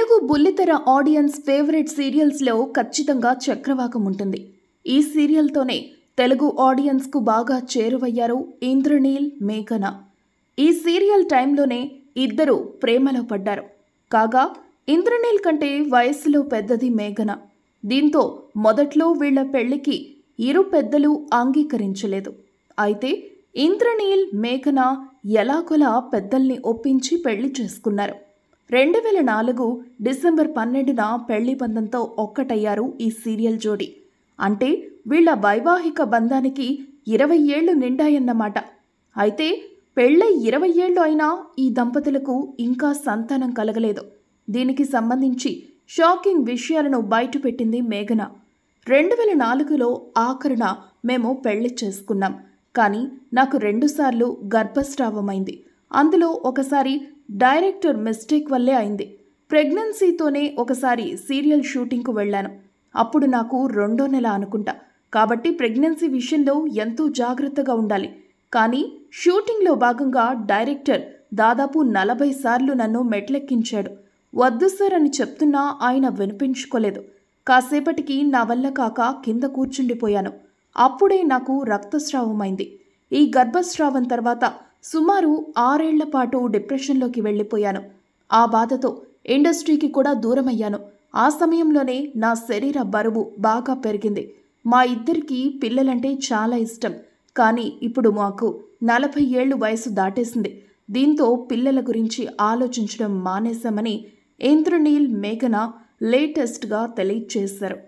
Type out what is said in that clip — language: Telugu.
తెలుగు బుల్లితెర ఆడియన్స్ ఫేవరెట్ సీరియల్స్లో ఖచ్చితంగా చక్రవాకం ఉంటుంది. ఈ సీరియల్తోనే తెలుగు ఆడియన్స్కు బాగా చేరువయ్యారు ఇంద్రనీల్, మేఘన. ఈ సీరియల్ టైంలోనే ఇద్దరు ప్రేమలో పడ్డారు. కాగా ఇంద్రనీల్ కంటే వయసులో పెద్దది మేఘన. దీంతో మొదట్లో వీళ్ల పెళ్లికి ఇరు పెద్దలు అంగీకరించలేదు. అయితే ఇంద్రనీల్, మేఘన ఎలాగోలా పెద్దల్ని ఒప్పించి పెళ్లి చేసుకున్నారు. 2004 డిసెంబర్ 12న పెళ్లి బంధంతో ఒక్కటయ్యారు ఈ సీరియల్ జోడి. అంటే వీళ్ల వైవాహిక బంధానికి 20 ఏళ్లు నిండాయన్నమాట. అయితే పెళ్ళై 20 ఏళ్లు అయినా ఈ దంపతులకు ఇంకా సంతానం కలగలేదు. దీనికి సంబంధించి షాకింగ్ విషయాలను బయటపెట్టింది మేఘన. 2004లో ఆఖరున మేము పెళ్లి చేసుకున్నాం. కానీ నాకు 2 సార్లు గర్భస్రావమైంది. అందులో ఒకసారి డైరెక్టర్ మిస్టేక్ వల్లే అయింది. ప్రెగ్నెన్సీతోనే ఒకసారి సీరియల్ షూటింగ్కు వెళ్ళాను. అప్పుడు నాకు 2వ నెల అనుకుంటా. కాబట్టి ప్రెగ్నెన్సీ విషయంలో ఎంతో జాగ్రత్తగా ఉండాలి. కానీ షూటింగ్లో భాగంగా డైరెక్టర్ దాదాపు 40 సార్లు నన్ను మెట్లెక్కించాడు. వద్దు సార్ అని చెప్తున్నా ఆయన వినిపించుకోలేదు. కాసేపటికి నా వల్ల కాక కింద కూర్చుండిపోయాను. అప్పుడే నాకు రక్తస్రావమైంది. ఈ గర్భస్రావం తర్వాత సుమారు 6 ఏళ్ల పాటు డిప్రెషన్లోకి వెళ్ళిపోయాను. ఆ బాధతో ఇండస్ట్రీకి కూడా దూరమయ్యాను. ఆ సమయంలోనే నా శరీర బరువు బాగా పెరిగింది. మా ఇద్దరికీ పిల్లలంటే చాలా ఇష్టం. కానీ ఇప్పుడు మాకు 40 ఏళ్లు వయసు దాటేసింది. దీంతో పిల్లల గురించి ఆలోచించడం మానేశామని ఇంద్రనీల్, మేఘన లేటెస్ట్గా తెలియజేశారు.